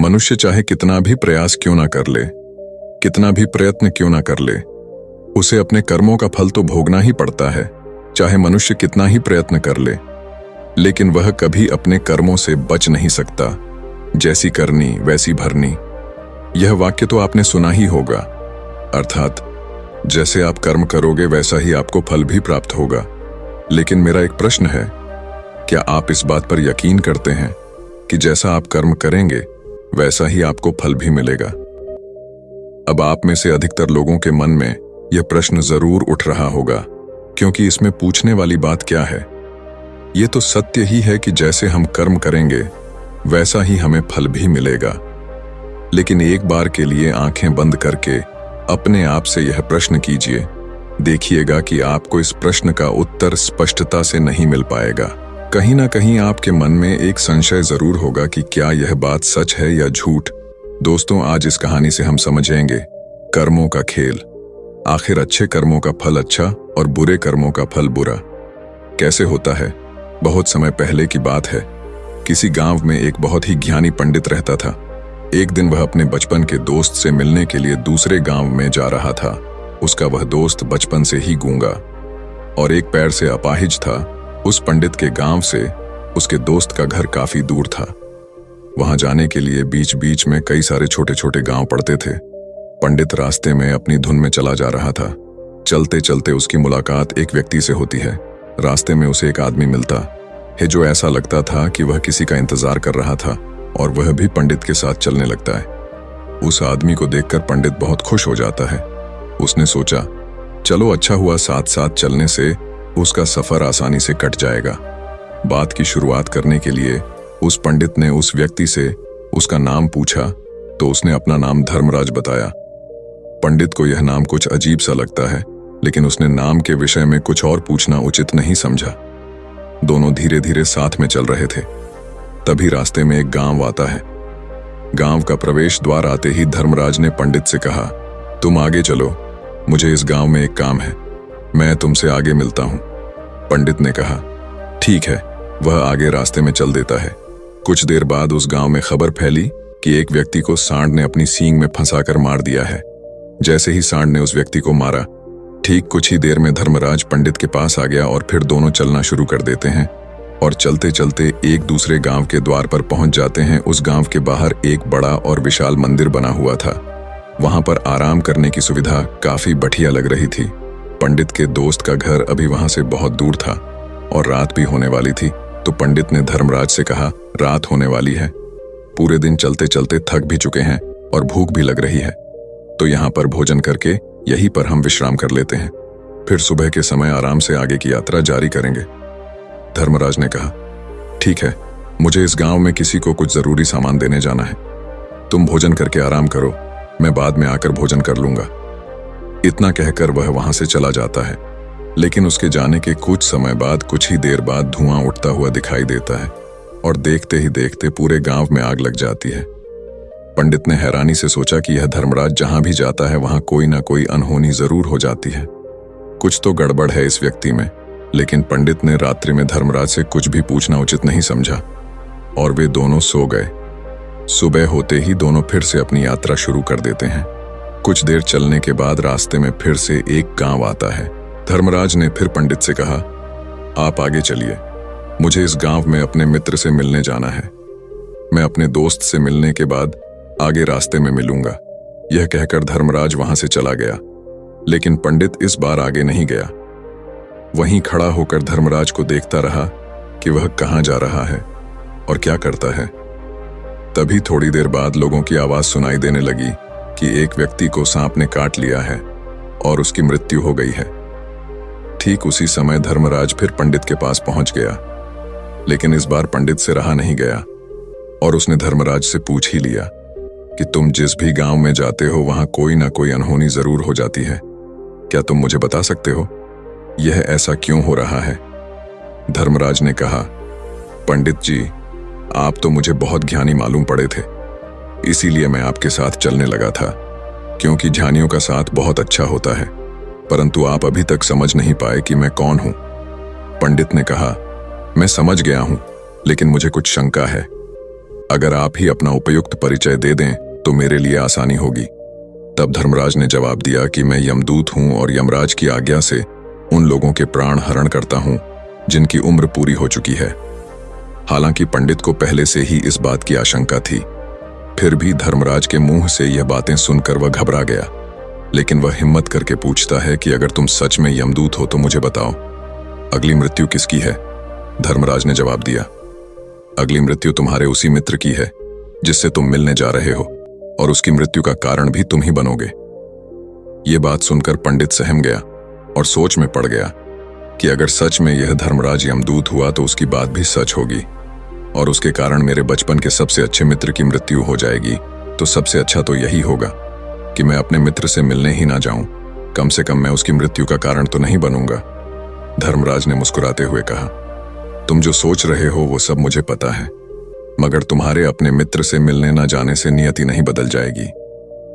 मनुष्य चाहे कितना भी प्रयास क्यों ना कर ले, कितना भी प्रयत्न क्यों ना कर ले, उसे अपने कर्मों का फल तो भोगना ही पड़ता है। चाहे मनुष्य कितना ही प्रयत्न कर ले, लेकिन वह कभी अपने कर्मों से बच नहीं सकता। जैसी करनी वैसी भरनी, यह वाक्य तो आपने सुना ही होगा। अर्थात जैसे आप कर्म करोगे वैसा ही आपको फल भी प्राप्त होगा। लेकिन मेरा एक प्रश्न है, क्या आप इस बात पर यकीन करते हैं कि जैसा आप कर्म करेंगे वैसा ही आपको फल भी मिलेगा? अब आप में से अधिकतर लोगों के मन में यह प्रश्न जरूर उठ रहा होगा, क्योंकि इसमें पूछने वाली बात क्या है? ये तो सत्य ही है कि जैसे हम कर्म करेंगे वैसा ही हमें फल भी मिलेगा। लेकिन एक बार के लिए आंखें बंद करके अपने आप से यह प्रश्न कीजिए, देखिएगा कि आपको इस प्रश्न का उत्तर स्पष्टता से नहीं मिल पाएगा। कहीं ना कहीं आपके मन में एक संशय जरूर होगा कि क्या यह बात सच है या झूठ। दोस्तों, आज इस कहानी से हम समझेंगे कर्मों का खेल। आखिर अच्छे कर्मों का फल अच्छा और बुरे कर्मों का फल बुरा कैसे होता है? बहुत समय पहले की बात है। किसी गांव में एक बहुत ही ज्ञानी पंडित रहता था। एक दिन वह अपने बचपन के दोस्त से मिलने के लिए दूसरे गांव में जा रहा था। उसका वह दोस्त बचपन से ही गूंगा और एक पैर से अपाहिज था। उस पंडित के गांव से उसके दोस्त का घर काफी दूर था। वहां जाने के लिए बीच बीच में कई सारे छोटे छोटे गांव पड़ते थे। पंडित रास्ते में अपनी धुन में चला जा रहा था। चलते चलते उसकी मुलाकात एक व्यक्ति से होती है। रास्ते में उसे एक आदमी मिलता है जो ऐसा लगता था कि वह किसी का इंतजार कर रहा था, और वह भी पंडित के साथ चलने लगता है। उस आदमी को देखकर पंडित बहुत खुश हो जाता है। उसने सोचा, चलो अच्छा हुआ, साथ साथ चलने से उसका सफर आसानी से कट जाएगा। बात की शुरुआत करने के लिए उस पंडित ने उस व्यक्ति से उसका नाम पूछा तो उसने अपना नाम धर्मराज बताया। पंडित को यह नाम कुछ अजीब सा लगता है, लेकिन उसने नाम के विषय में कुछ और पूछना उचित नहीं समझा। दोनों धीरे धीरे साथ में चल रहे थे। तभी रास्ते में एक गांव आता है। गांव का प्रवेश द्वार आते ही धर्मराज ने पंडित से कहा, तुम आगे चलो, मुझे इस गांव में एक काम है, मैं तुमसे आगे मिलता हूं। पंडित ने कहा, ठीक है। वह आगे रास्ते में चल देता है। कुछ देर बाद उस गांव में खबर फैली कि एक व्यक्ति को सांड ने अपनी सींग में फंसाकर मार दिया है। जैसे ही सांड ने उस व्यक्ति को मारा, ठीक कुछ ही देर में धर्मराज पंडित के पास आ गया और फिर दोनों चलना शुरू कर देते हैं और चलते चलते एक दूसरे गांव के द्वार पर पहुंच जाते हैं। उस गांव के बाहर एक बड़ा और विशाल मंदिर बना हुआ था। वहां पर आराम करने की सुविधा काफी बढ़िया लग रही थी। पंडित के दोस्त का घर अभी वहां से बहुत दूर था और रात भी होने वाली थी। तो पंडित ने धर्मराज से कहा, रात होने वाली है, पूरे दिन चलते चलते थक भी चुके हैं और भूख भी लग रही है, तो यहाँ पर भोजन करके यहीं पर हम विश्राम कर लेते हैं, फिर सुबह के समय आराम से आगे की यात्रा जारी करेंगे। धर्मराज ने कहा, ठीक है, मुझे इस गांव में किसी को कुछ जरूरी सामान देने जाना है, तुम भोजन करके आराम करो, मैं बाद में आकर भोजन कर लूंगा। इतना कहकर वह वहां से चला जाता है। लेकिन उसके जाने के कुछ समय बाद, कुछ ही देर बाद धुआं उठता हुआ दिखाई देता है और देखते ही देखते पूरे गांव में आग लग जाती है। पंडित ने हैरानी से सोचा कि यह धर्मराज जहां भी जाता है वहां कोई ना कोई अनहोनी जरूर हो जाती है, कुछ तो गड़बड़ है इस व्यक्ति में। लेकिन पंडित ने रात्रि में धर्मराज से कुछ भी पूछना उचित नहीं समझा और वे दोनों सो गए। सुबह होते ही दोनों फिर से अपनी यात्रा शुरू कर देते हैं। कुछ देर चलने के बाद रास्ते में फिर से एक गांव आता है। धर्मराज ने फिर पंडित से कहा, आप आगे चलिए, मुझे इस गांव में अपने मित्र से मिलने जाना है, मैं अपने दोस्त से मिलने के बाद आगे रास्ते में मिलूंगा। यह कहकर धर्मराज वहां से चला गया। लेकिन पंडित इस बार आगे नहीं गया। वहीं खड़ा होकर धर्मराज को देखता रहा कि वह कहां जा रहा है और क्या करता है। तभी थोड़ी देर बाद लोगों की आवाज सुनाई देने लगी कि एक व्यक्ति को सांप ने काट लिया है और उसकी मृत्यु हो गई है। ठीक उसी समय धर्मराज फिर पंडित के पास पहुंच गया। लेकिन इस बार पंडित से रहा नहीं गया और उसने धर्मराज से पूछ ही लिया कि तुम जिस भी गांव में जाते हो वहां कोई ना कोई अनहोनी जरूर हो जाती है, क्या तुम मुझे बता सकते हो यह ऐसा क्यों हो रहा है? धर्मराज ने कहा, पंडित जी, आप तो मुझे बहुत ज्ञानी मालूम पड़े थे, इसीलिए मैं आपके साथ चलने लगा था, क्योंकि ज्ञानियों का साथ बहुत अच्छा होता है, परंतु आप अभी तक समझ नहीं पाए कि मैं कौन हूं। पंडित ने कहा, मैं समझ गया हूं, लेकिन मुझे कुछ शंका है। अगर आप ही अपना उपयुक्त परिचय दे दें तो मेरे लिए आसानी होगी। तब धर्मराज ने जवाब दिया कि मैं यमदूत हूं और यमराज की आज्ञा से उन लोगों के प्राण हरण करता हूं जिनकी उम्र पूरी हो चुकी है। हालांकि पंडित को पहले से ही इस बात की आशंका थी, फिर भी धर्मराज के मुंह से यह बातें सुनकर वह घबरा गया। लेकिन वह हिम्मत करके पूछता है कि अगर तुम सच में यमदूत हो तो मुझे बताओ, अगली मृत्यु किसकी है? धर्मराज ने जवाब दिया, अगली मृत्यु तुम्हारे उसी मित्र की है जिससे तुम मिलने जा रहे हो, और उसकी मृत्यु का कारण भी तुम ही बनोगे। ये बात सुनकर पंडित सहम गया और सोच में पड़ गया कि अगर सच में यह धर्मराज यमदूत हुआ तो उसकी बात भी सच होगी और उसके कारण मेरे बचपन के सबसे अच्छे मित्र की मृत्यु हो जाएगी। तो सबसे अच्छा तो यही होगा कि मैं अपने मित्र से मिलने ही ना जाऊं, कम से कम मैं उसकी मृत्यु का कारण तो नहीं बनूंगा। धर्मराज ने मुस्कुराते हुए कहा, तुम जो सोच रहे हो वो सब मुझे पता है, मगर तुम्हारे अपने मित्र से मिलने न जाने से नियति नहीं बदल जाएगी।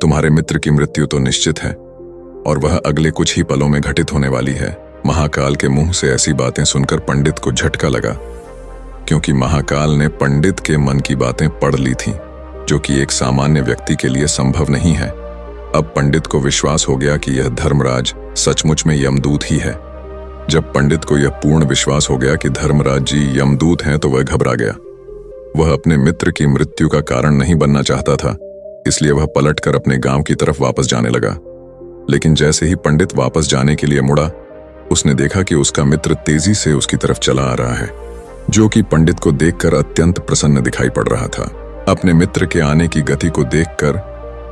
तुम्हारे मित्र की मृत्यु तो निश्चित है और वह अगले कुछ ही पलों में घटित होने वाली है। महाकाल के मुंह से ऐसी बातें सुनकर पंडित को झटका लगा, क्योंकि महाकाल ने पंडित के मन की बातें पढ़ ली थीं, जो कि एक सामान्य व्यक्ति के लिए संभव नहीं है। अब पंडित को विश्वास हो गया कि यह धर्मराज सचमुच में यमदूत ही है। जब पंडित को यह पूर्ण विश्वास हो गया कि धर्मराज जी यमदूत हैं तो वह घबरा गया। वह अपने मित्र की मृत्यु का कारण नहीं बनना चाहता था, इसलिए वह पलटकर अपने गांव की तरफ वापस जाने लगा। लेकिन जैसे ही पंडित वापस जाने के लिए मुड़ा, उसने देखा कि उसका मित्र तेजी से उसकी तरफ चला आ रहा है, जो कि पंडित को देखकर अत्यंत प्रसन्न दिखाई पड़ रहा था। अपने मित्र के आने की गति को देखकर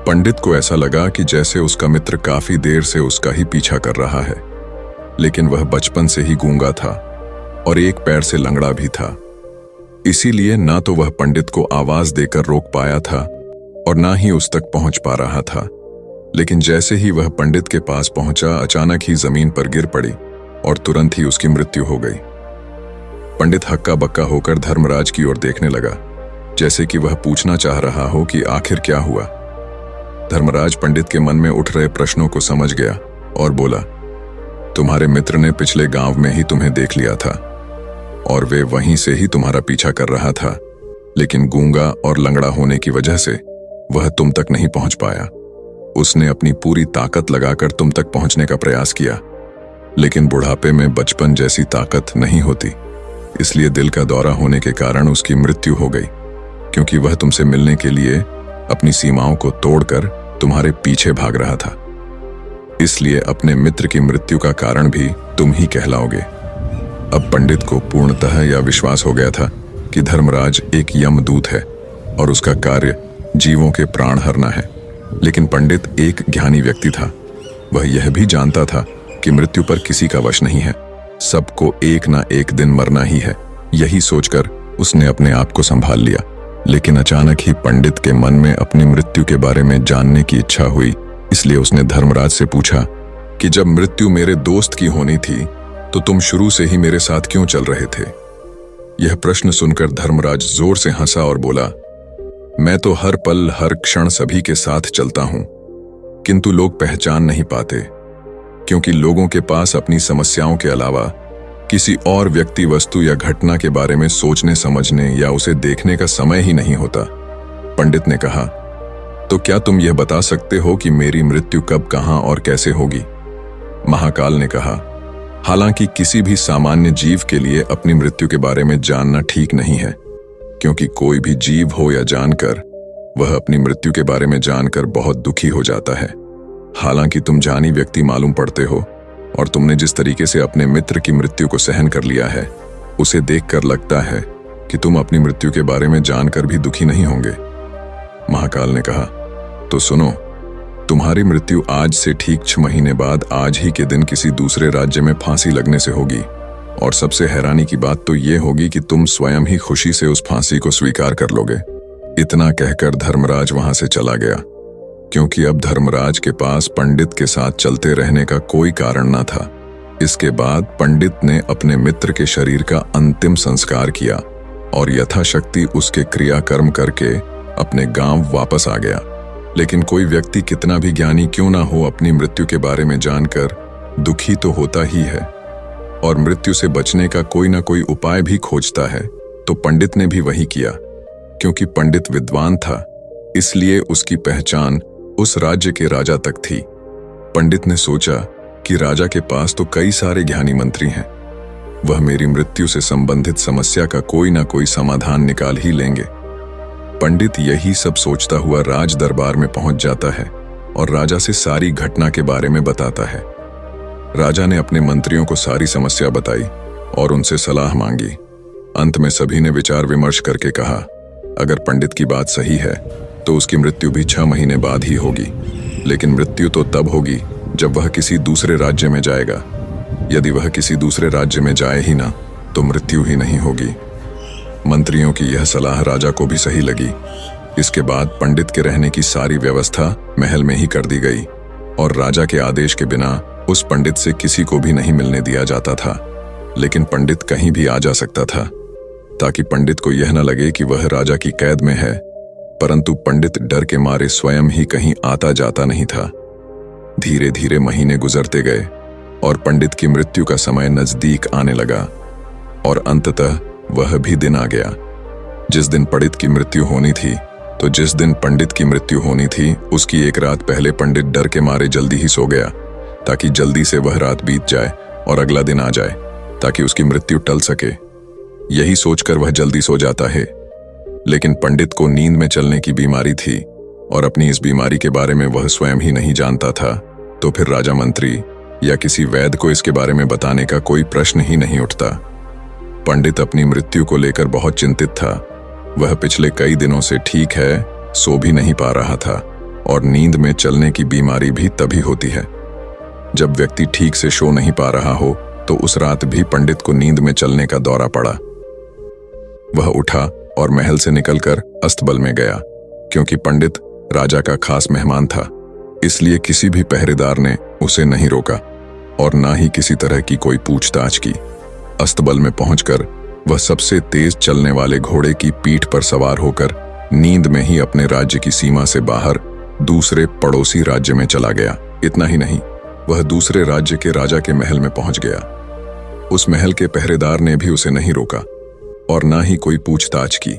पंडित को ऐसा लगा कि जैसे उसका मित्र काफी देर से उसका ही पीछा कर रहा है, लेकिन वह बचपन से ही गूंगा था और एक पैर से लंगड़ा भी था। इसीलिए ना तो वह पंडित को आवाज देकर रोक पाया था और ना ही उस तक पहुंच पा रहा था। लेकिन जैसे ही वह पंडित के पास पहुंचा, अचानक ही जमीन पर गिर पड़ी और तुरंत ही उसकी मृत्यु हो गई। पंडित हक्का बक्का होकर धर्मराज की ओर देखने लगा, जैसे कि वह पूछना चाह रहा हो कि आखिर क्या हुआ। धर्मराज पंडित के मन में उठ रहे प्रश्नों को समझ गया और बोला, तुम्हारे मित्र ने पिछले गांव में ही तुम्हें देख लिया था और वे वहीं से ही तुम्हारा पीछा कर रहा था, लेकिन गूंगा और लंगड़ा होने की वजह से वह तुम तक नहीं पहुंच पाया। उसने अपनी पूरी ताकत लगाकर तुम तक पहुंचने का प्रयास किया, लेकिन बुढ़ापे में बचपन जैसी ताकत नहीं होती, इसलिए दिल का दौरा होने के कारण उसकी मृत्यु हो गई, क्योंकि वह तुमसे मिलने के लिए अपनी सीमाओं को तोड़कर तुम्हारे पीछे भाग रहा था। इसलिए अपने मित्र की मृत्यु का कारण भी तुम ही कहलाओगे। अब पंडित को पूर्णतः यह विश्वास हो गया था कि धर्मराज एक यमदूत है और उसका कार्य जीवों के प्राण हरना है। लेकिन पंडित एक ज्ञानी व्यक्ति था, वह यह भी जानता था कि मृत्यु पर किसी का वश नहीं है, सबको एक ना एक दिन मरना ही है। यही सोचकर उसने अपने आप को संभाल लिया। लेकिन अचानक ही पंडित के मन में अपनी मृत्यु के बारे में जानने की इच्छा हुई, इसलिए उसने धर्मराज से पूछा कि जब मृत्यु मेरे दोस्त की होनी थी तो तुम शुरू से ही मेरे साथ क्यों चल रहे थे? यह प्रश्न सुनकर धर्मराज जोर से हंसा और बोला, मैं तो हर पल हर क्षण सभी के साथ चलता हूं, किंतु लोग पहचान नहीं पाते, क्योंकि लोगों के पास अपनी समस्याओं के अलावा किसी और व्यक्ति, वस्तु या घटना के बारे में सोचने समझने या उसे देखने का समय ही नहीं होता। पंडित ने कहा, तो क्या तुम यह बता सकते हो कि मेरी मृत्यु कब, कहां और कैसे होगी? महाकाल ने कहा, हालांकि किसी भी सामान्य जीव के लिए अपनी मृत्यु के बारे में जानना ठीक नहीं है, क्योंकि कोई भी जीव हो या जानकर, वह अपनी मृत्यु के बारे में जानकर बहुत दुखी हो जाता है। हालांकि तुम जानी व्यक्ति मालूम पड़ते हो और तुमने जिस तरीके से अपने मित्र की मृत्यु को सहन कर लिया है, उसे देखकर लगता है कि तुम अपनी मृत्यु के बारे में जानकर भी दुखी नहीं होंगे। महाकाल ने कहा, तो सुनो, तुम्हारी मृत्यु आज से ठीक 6 महीने बाद आज ही के दिन किसी दूसरे राज्य में फांसी लगने से होगी, और सबसे हैरानी की बात तो ये होगी कि तुम स्वयं ही खुशी से उस फांसी को स्वीकार कर लोगे। इतना कहकर धर्मराज वहां से चला गया, क्योंकि अब धर्मराज के पास पंडित के साथ चलते रहने का कोई कारण न था। इसके बाद पंडित ने अपने मित्र के शरीर का अंतिम संस्कार किया और यथाशक्ति उसके क्रियाकर्म करके अपने गांव वापस आ गया। लेकिन कोई व्यक्ति कितना भी ज्ञानी क्यों ना हो, अपनी मृत्यु के बारे में जानकर दुखी तो होता ही है और मृत्यु से बचने का कोई ना कोई उपाय भी खोजता है। तो पंडित ने भी वही किया, क्योंकि पंडित विद्वान था, इसलिए उसकी पहचान उस राज्य के राजा तक थी। पंडित ने सोचा कि राजा के पास तो कई सारे ज्ञानी मंत्री हैं, वह मेरी मृत्यु से संबंधित समस्या का कोई ना कोई समाधान निकाल ही लेंगे। पंडित यही सब सोचता हुआ राज दरबार में पहुंच जाता है और राजा से सारी घटना के बारे में बताता है। राजा ने अपने मंत्रियों को सारी समस्या बताई और उनसे सलाह मांगी। अंत में सभी ने विचार विमर्श करके कहा, अगर पंडित की बात सही है तो उसकी मृत्यु भी 6 महीने बाद ही होगी, लेकिन मृत्यु तो तब होगी जब वह किसी दूसरे राज्य में जाएगा। यदि वह किसी दूसरे राज्य में जाए ही ना तो मृत्यु ही नहीं होगी। मंत्रियों की यह सलाह राजा को भी सही लगी। इसके बाद पंडित के रहने की सारी व्यवस्था महल में ही कर दी गई और राजा के आदेश के बिना उस पंडित से किसी को भी नहीं मिलने दिया जाता था। लेकिन पंडित कहीं भी आ जा सकता था ताकि पंडित को यह न लगे कि वह राजा की कैद में है, परंतु पंडित डर के मारे स्वयं ही कहीं आता जाता नहीं था। धीरे धीरे महीने गुजरते गए और पंडित की मृत्यु का समय नजदीक आने लगा और अंततः वह भी दिन आ गया जिस दिन पंडित की मृत्यु होनी थी। तो जिस दिन पंडित की मृत्यु होनी थी उसकी एक रात पहले पंडित डर के मारे जल्दी ही सो गया ताकि जल्दी से वह रात बीत जाए और अगला दिन आ जाए ताकि उसकी मृत्यु टल सके। यही सोचकर वह जल्दी सो जाता है, लेकिन पंडित को नींद में चलने की बीमारी थी और अपनी इस बीमारी के बारे में वह स्वयं ही नहीं जानता था। तो फिर राजा मंत्री या किसी वैद्य को इसके बारे में बताने का कोई प्रश्न ही नहीं उठता। पंडित अपनी मृत्यु को लेकर बहुत चिंतित था। वह पिछले कई दिनों से ठीक है, सो भी नहीं पा रहा था और नींद में चलने की बीमारी भी तभी होती है जब व्यक्ति ठीक से सो नहीं पा रहा हो। तो उस रात भी पंडित को नींद में चलने का दौरा पड़ा। वह उठा और महल से निकलकर अस्तबल में गया। क्योंकि पंडित राजा का खास मेहमान था, इसलिए किसी भी पहरेदार ने उसे नहीं रोका और ना ही किसी तरह की कोई पूछताछ की। अस्तबल में पहुंचकर वह सबसे तेज चलने वाले घोड़े की पीठ पर सवार होकर नींद में ही अपने राज्य की सीमा से बाहर दूसरे पड़ोसी राज्य में चला गया। इतना ही नहीं, वह दूसरे राज्य के राजा के महल में पहुंच गया। उस महल के पहरेदार ने भी उसे नहीं रोका और ना ही कोई पूछताछ की।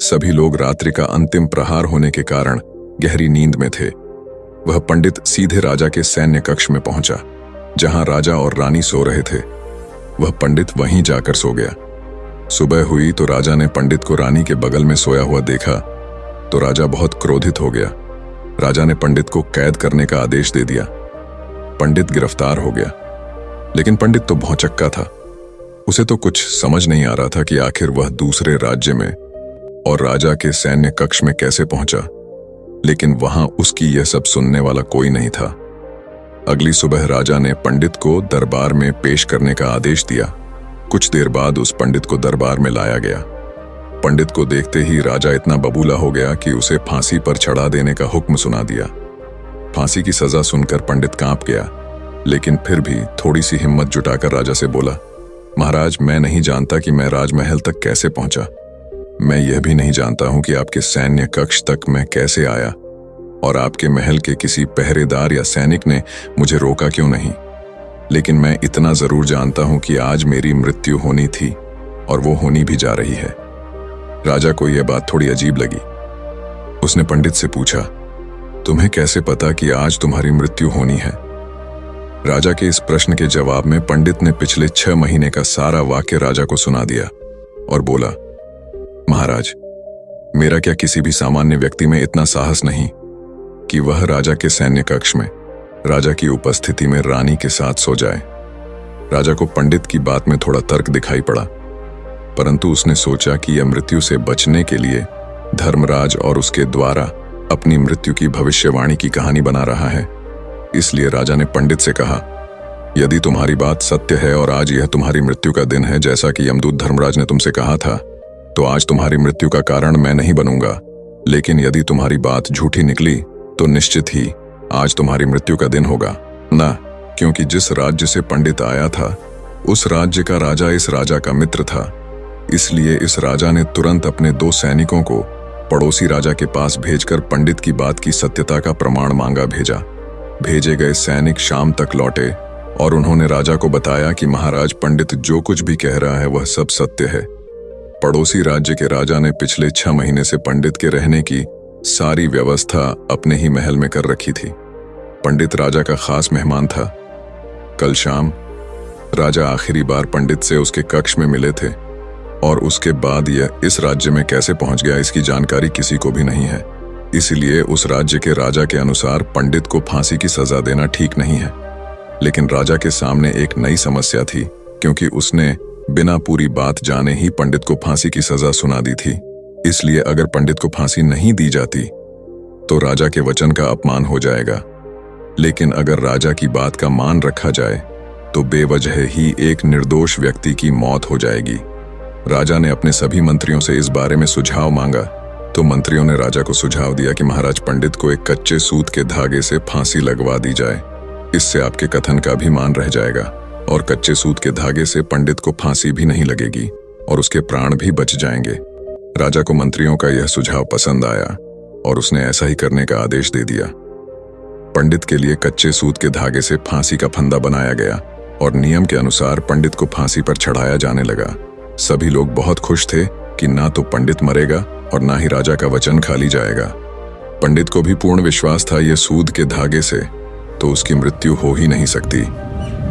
सभी लोग रात्रि का अंतिम प्रहार होने के कारण गहरी नींद में थे। वह पंडित सीधे राजा के सैन्य कक्ष में पहुंचा, जहां राजा और रानी सो रहे थे। वह पंडित वहीं जाकर सो गया। सुबह हुई तो राजा ने पंडित को रानी के बगल में सोया हुआ देखा तो राजा बहुत क्रोधित हो गया। राजा ने पंडित को कैद करने का आदेश दे दिया। पंडित गिरफ्तार हो गया, लेकिन पंडित तो भौंचक्का था। उसे तो कुछ समझ नहीं आ रहा था कि आखिर वह दूसरे राज्य में और राजा के सैन्य कक्ष में कैसे पहुंचा। लेकिन वहां उसकी यह सब सुनने वाला कोई नहीं था। अगली सुबह राजा ने पंडित को दरबार में पेश करने का आदेश दिया। कुछ देर बाद उस पंडित को दरबार में लाया गया। पंडित को देखते ही राजा इतना बबूला हो गया कि उसे फांसी पर चढ़ा देने का हुक्म सुना दिया। फांसी की सजा सुनकर पंडित कांप गया, लेकिन फिर भी थोड़ी सी हिम्मत जुटाकर राजा से बोला, महाराज, मैं नहीं जानता कि मैं राजमहल तक कैसे पहुंचा। मैं यह भी नहीं जानता हूं कि आपके सैन्य कक्ष तक मैं कैसे आया और आपके महल के किसी पहरेदार या सैनिक ने मुझे रोका क्यों नहीं। लेकिन मैं इतना जरूर जानता हूं कि आज मेरी मृत्यु होनी थी और वो होनी भी जा रही है। राजा को यह बात थोड़ी अजीब लगी। उसने पंडित से पूछा, तुम्हें कैसे पता कि आज तुम्हारी मृत्यु होनी है? राजा के इस प्रश्न के जवाब में पंडित ने पिछले 6 महीने का सारा वाक्य राजा को सुना दिया और बोला, महाराज, मेरा क्या किसी भी सामान्य व्यक्ति में इतना साहस नहीं कि वह राजा के सैन्य कक्ष में राजा की उपस्थिति में रानी के साथ सो जाए। राजा को पंडित की बात में थोड़ा तर्क दिखाई पड़ा, परंतु उसने सोचा कि यह मृत्यु से बचने के लिए धर्मराज और उसके द्वारा अपनी मृत्यु की भविष्यवाणी की कहानी बना रहा है। इसलिए राजा ने पंडित से कहा, यदि तुम्हारी बात सत्य है और आज यह तुम्हारी मृत्यु का दिन है जैसा कि यमदूत धर्मराज ने तुमसे कहा था, तो आज तुम्हारी मृत्यु का कारण मैं नहीं बनूंगा। लेकिन यदि तुम्हारी बात झूठी निकली तो निश्चित ही आज तुम्हारी मृत्यु का दिन होगा ना, क्योंकि जिस राज्य से पंडित आया था उस राज्य का राजा इस राजा का मित्र था। इसलिए इस राजा ने तुरंत अपने 2 सैनिकों को पड़ोसी राजा के पास भेजकर पंडित की बात की सत्यता का प्रमाण मांगा भेजा। भेजे गए सैनिक शाम तक लौटे और उन्होंने राजा को बताया कि महाराज, पंडित जो कुछ भी कह रहा है वह सब सत्य है। पड़ोसी राज्य के राजा ने पिछले 6 महीने से पंडित के रहने की सारी व्यवस्था अपने ही महल में कर रखी थी। पंडित राजा का खास मेहमान था। कल शाम राजा आखिरी बार पंडित से उसके कक्ष में मिले थे और उसके बाद यह इस राज्य में कैसे पहुंच गया इसकी जानकारी किसी को भी नहीं है। इसलिए उस राज्य के राजा के अनुसार पंडित को फांसी की सजा देना ठीक नहीं है। लेकिन राजा के सामने एक नई समस्या थी, क्योंकि उसने बिना पूरी बात जाने ही पंडित को फांसी की सजा सुना दी थी। इसलिए अगर पंडित को फांसी नहीं दी जाती तो राजा के वचन का अपमान हो जाएगा। लेकिन अगर राजा की बात का मान रखा जाए तो बेवजह ही एक निर्दोष व्यक्ति की मौत हो जाएगी। राजा ने अपने सभी मंत्रियों से इस बारे में सुझाव मांगा तो मंत्रियों ने राजा को सुझाव दिया कि महाराज, पंडित को एक कच्चे सूत के धागे से फांसी लगवा दी जाए। इससे आपके कथन का भी मान रह जाएगा और कच्चे सूत के धागे से पंडित को फांसी भी नहीं लगेगी और उसके प्राण भी बच जाएंगे। राजा को मंत्रियों का यह सुझाव पसंद आया और उसने ऐसा ही करने का आदेश दे दिया। पंडित के लिए कच्चे सूत के धागे से फांसी का फंदा बनाया गया और नियम के अनुसार पंडित को फांसी पर चढ़ाया जाने लगा। सभी लोग बहुत खुश थे कि ना तो पंडित मरेगा और ना ही राजा का वचन खाली जाएगा। पंडित को भी पूर्ण विश्वास था ये सूद के धागे से तो उसकी मृत्यु हो ही नहीं सकती।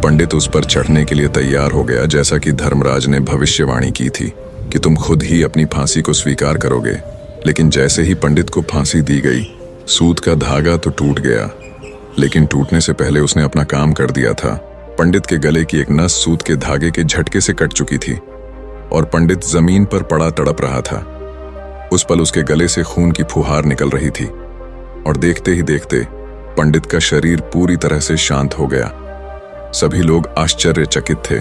पंडित उस पर चढ़ने के लिए तैयार हो गया, जैसा कि धर्मराज ने भविष्यवाणी की थी कि तुम खुद ही अपनी फांसी को स्वीकार करोगे। लेकिन जैसे ही पंडित को फांसी दी गई, सूत का धागा तो टूट गया, लेकिन टूटने से पहले उसने अपना काम कर दिया था। पंडित के गले की एक नस सूत के धागे के झटके से कट चुकी थी और पंडित जमीन पर पड़ा तड़प रहा था। उस पल उसके गले से खून की फुहार निकल रही थी और देखते ही देखते पंडित का शरीर पूरी तरह से शांत हो गया। सभी लोग आश्चर्यचकित थे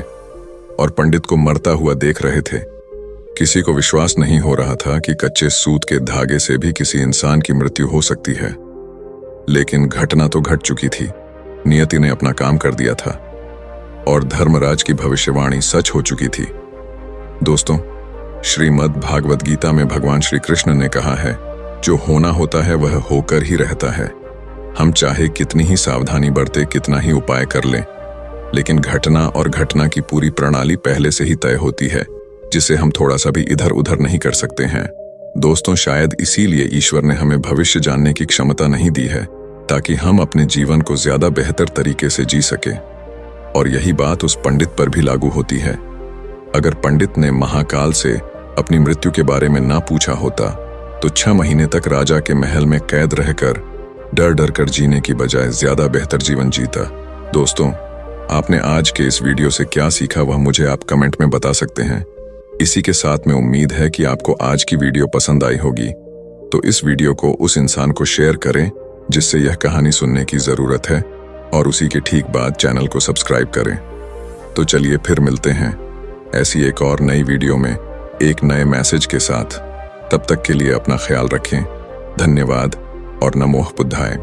और पंडित को मरता हुआ देख रहे थे। किसी को विश्वास नहीं हो रहा था कि कच्चे सूत के धागे से भी किसी इंसान की मृत्यु हो सकती है। लेकिन घटना तो घट चुकी थी। नियति ने अपना काम कर दिया था और धर्मराज की भविष्यवाणी सच हो चुकी थी। दोस्तों, श्रीमद् भागवत गीता में भगवान श्री कृष्ण ने कहा है, जो होना होता है वह होकर ही रहता है। हम चाहे कितनी ही सावधानी बरते, कितना ही उपाय कर लें, लेकिन घटना और घटना की पूरी प्रणाली पहले से ही तय होती है, जिसे हम थोड़ा सा भी इधर उधर नहीं कर सकते हैं। दोस्तों, शायद इसीलिए ईश्वर ने हमें भविष्य जानने की क्षमता नहीं दी है, ताकि हम अपने जीवन को ज्यादा बेहतर तरीके से जी सके। और यही बात उस पंडित पर भी लागू होती है। अगर पंडित ने महाकाल से अपनी मृत्यु के बारे में ना पूछा होता तो 6 महीने तक राजा के महल में कैद रहकर डर डर कर जीने की बजाय ज्यादा बेहतर जीवन जीता। दोस्तों, आपने आज के इस वीडियो से क्या सीखा वह मुझे आप कमेंट में बता सकते हैं। इसी के साथ में उम्मीद है कि आपको आज की वीडियो पसंद आई होगी, तो इस वीडियो को उस इंसान को शेयर करें जिससे यह कहानी सुनने की जरूरत है और उसी के ठीक बाद चैनल को सब्सक्राइब करें। तो चलिए फिर मिलते हैं ऐसी एक और नई वीडियो में एक नए मैसेज के साथ। तब तक के लिए अपना ख्याल रखें। धन्यवाद और नमो बुद्धाय।